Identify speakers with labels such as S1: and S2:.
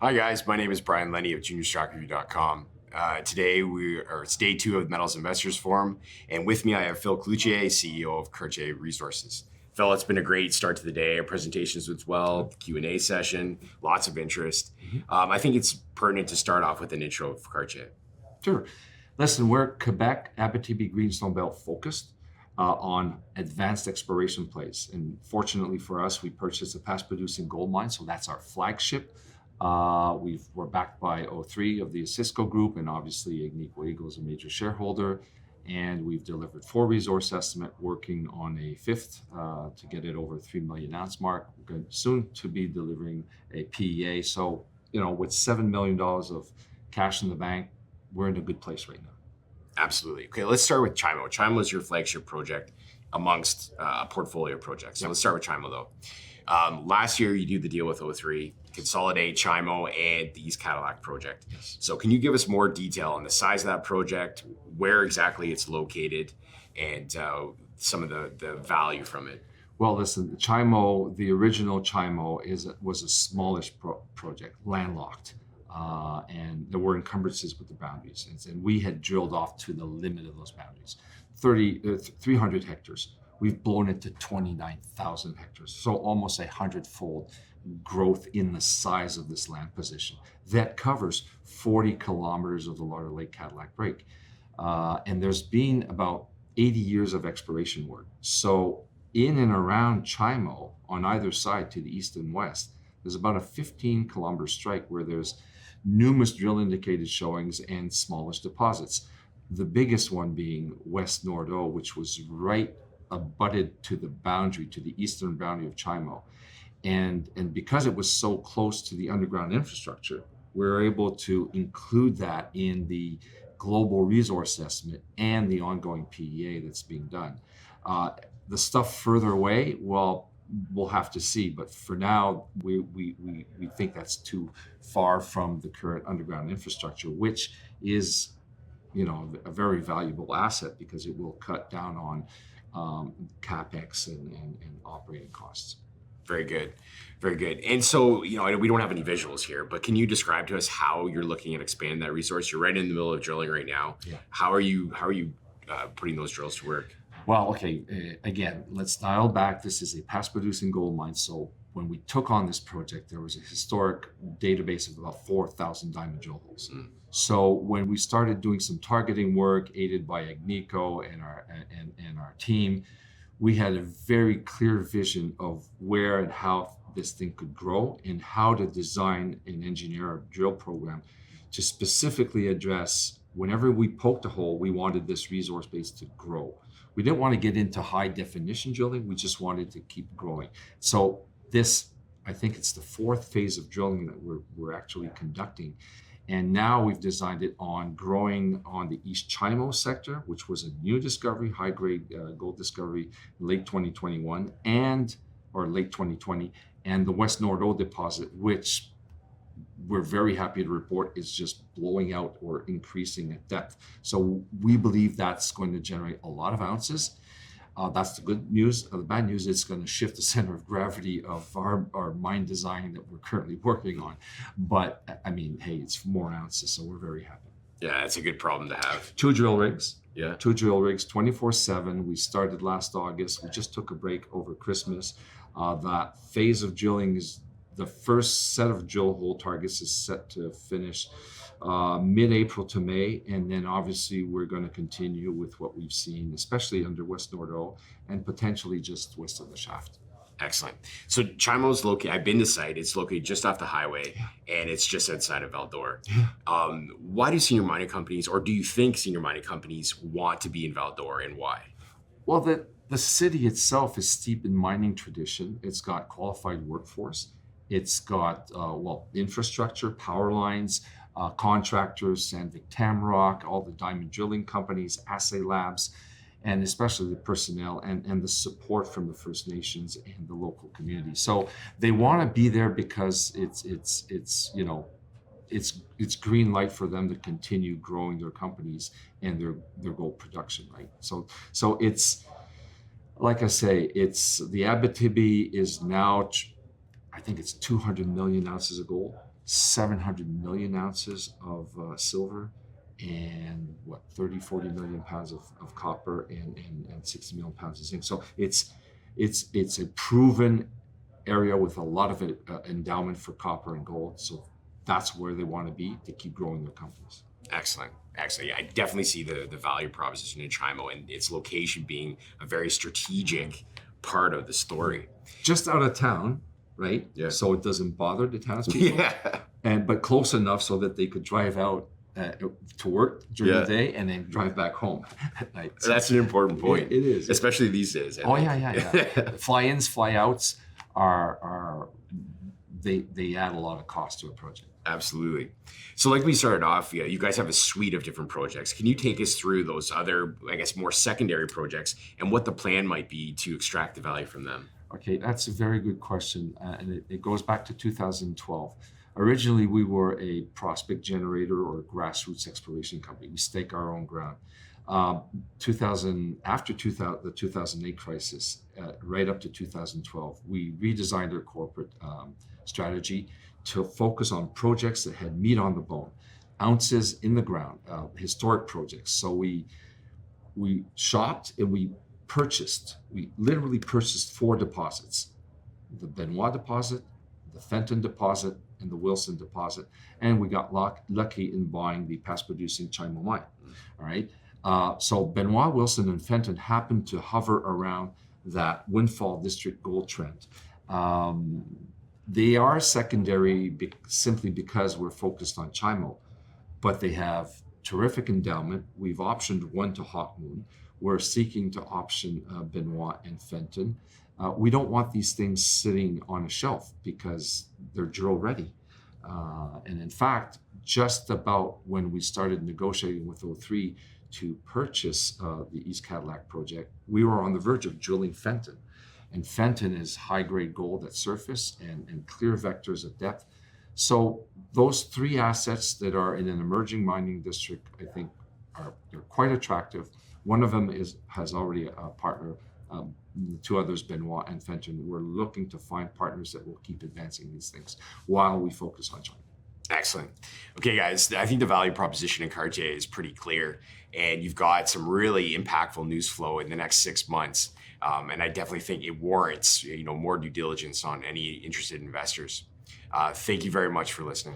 S1: Hi guys, my name is Brian Leni of juniorstockreview.com. It's day two of the Metals Investors Forum, and with me I have Phil Cloutier, CEO of Cartier Resources. Phil, it's been a great start to the day. Our presentations went well, Q&A session, lots of interest. I think it's pertinent to start off with an intro of Cartier.
S2: Sure. Listen, we're Quebec, Abitibi Greenstone Belt focused on advanced exploration plays. And fortunately for us, we purchased a past producing gold mine, so that's our flagship. We're backed by O3 of the Osisko Group, and obviously Agnico Eagle is a major shareholder. And we've delivered 4 resource estimate, working on a 5th to get it over 3 million ounce mark. We're going soon to be delivering a PEA. So, with $7 million of cash in the bank, we're in a good place right now.
S1: Absolutely. Okay, let's start with Chimo. Chimo is your flagship project amongst a portfolio of projects. So Let's start with Chimo though. Last year, you did the deal with O3, consolidate Chimo and the East Cadillac project.
S2: Yes.
S1: So can you give us more detail on the size of that project, where exactly it's located, and some of the value from it?
S2: Well, listen, Chimo, the original Chimo was a smallish project, landlocked. And there were encumbrances with the boundaries. And we had drilled off to the limit of those boundaries, 300 hectares. We've blown it to 29,000 hectares, so almost 100-fold growth in the size of this land position. That covers 40 kilometers of the Larder Lake Cadillac break. And there's been about 80 years of exploration work. So in and around Chimo, on either side to the east and west, there's about a 15-kilometer strike where there's numerous drill indicated showings and smallish deposits. The biggest one being West Nordeau, which was right abutted to the boundary, to the eastern boundary of Chimo. And because it was so close to the underground infrastructure, we were able to include that in the global resource estimate and the ongoing PEA that's being done. The stuff further away, well, we'll have to see, but for now, we think that's too far from the current underground infrastructure, which is, a very valuable asset because it will cut down on capex and operating costs.
S1: Very good, very good. And so, we don't have any visuals here, but can you describe to us how you're looking at expanding that resource? You're right in the middle of drilling right now.
S2: Yeah.
S1: How are you putting those drills to work?
S2: Well, okay, again, let's dial back. This is a past producing gold mine. So when we took on this project, there was a historic database of about 4,000 diamond drill holes. So when we started doing some targeting work, aided by Agnico and our team, we had a very clear vision of where and how this thing could grow and how to design and engineer a drill program to specifically address, whenever we poked a hole, we wanted this resource base to grow. We didn't want to get into high definition drilling. We just wanted to keep growing. So I think it's the 4th phase of drilling that we're actually conducting. And now we've designed it on growing on the East Chimo sector, which was a new discovery, high-grade gold discovery, late 2021 or late 2020, and the West Nordeau deposit, which we're very happy to report is just blowing out or increasing at depth. So we believe that's going to generate a lot of ounces. That's the good news. The bad news is it's going to shift the center of gravity of our mine design that we're currently working on. But I mean, hey, it's more ounces, so we're very happy.
S1: Yeah, it's a good problem to have.
S2: 2 drill rigs.
S1: Yeah.
S2: 2 drill rigs, 24/7. We started last August. We just took a break over Christmas. That phase of drilling is the first set of drill hole targets is set to finish mid-April to May, and then obviously we're going to continue with what we've seen, especially under West Nordeau and potentially just west of the shaft.
S1: Excellent. So Chimo's located, I've been to site, it's located just off the highway, and it's just outside of Val-d'Or. Why do senior mining companies, or do you think senior mining companies want to be in Val-d'Or, and why?
S2: Well, the city itself is steeped in mining tradition. It's got qualified workforce. It's got, infrastructure, power lines, contractors, Sandvik Tamrock, all the diamond drilling companies, assay labs, and especially the personnel and the support from the First Nations and the local community. So they want to be there because it's green light for them to continue growing their companies and their gold production, right? So it's, like I say, it's the Abitibi is now, I think it's 200 million ounces of gold. 700 million ounces of silver and 40 million pounds of copper and 60 million pounds of zinc. So it's a proven area with a lot of endowment for copper and gold. So that's where they want to be to keep growing their companies.
S1: Excellent. Yeah, I definitely see the value proposition in Chimo and its location being a very strategic part of the story.
S2: Just out of town, right?
S1: Yeah.
S2: So it doesn't bother the townspeople.
S1: Yeah.
S2: But close enough so that they could drive out to work during the day and then drive back home at night. So
S1: that's an important point.
S2: It is.
S1: Especially these days.
S2: Yeah. Fly-ins, fly-outs are they add a lot of cost to a project.
S1: Absolutely. So like we started off, you guys have a suite of different projects. Can you take us through those other, I guess, more secondary projects and what the plan might be to extract the value from them?
S2: Okay, that's a very good question. And it goes back to 2012. Originally, we were a prospect generator or a grassroots exploration company. We stake our own ground. After the 2008 crisis, right up to 2012, we redesigned our corporate strategy to focus on projects that had meat on the bone, ounces in the ground, historic projects. So we shopped and we literally purchased 4 deposits: the Benoit deposit, the Fenton deposit, and the Wilson deposit. And we got lucky in buying the past producing Chimo Mine. All right. So Benoit, Wilson, and Fenton happened to hover around that Windfall District gold trend. They are secondary simply because we're focused on Chimo, but they have terrific endowment. We've optioned 1 to Hawk Moon. We're seeking to option Benoit and Fenton. We don't want these things sitting on a shelf because they're drill ready. And in fact, just about when we started negotiating with O3 to purchase the East Cadillac project, we were on the verge of drilling Fenton. And Fenton is high-grade gold at surface and clear vectors at depth. So those 3 assets that are in an emerging mining district, I think, they're quite attractive. One of them has already a partner. The 2 others, Benoit and Fenton, we're looking to find partners that will keep advancing these things while we focus on China.
S1: Excellent. Okay, guys, I think the value proposition in Cartier is pretty clear, and you've got some really impactful news flow in the next 6 months. And I definitely think it warrants, more due diligence on any interested investors. Thank you very much for listening.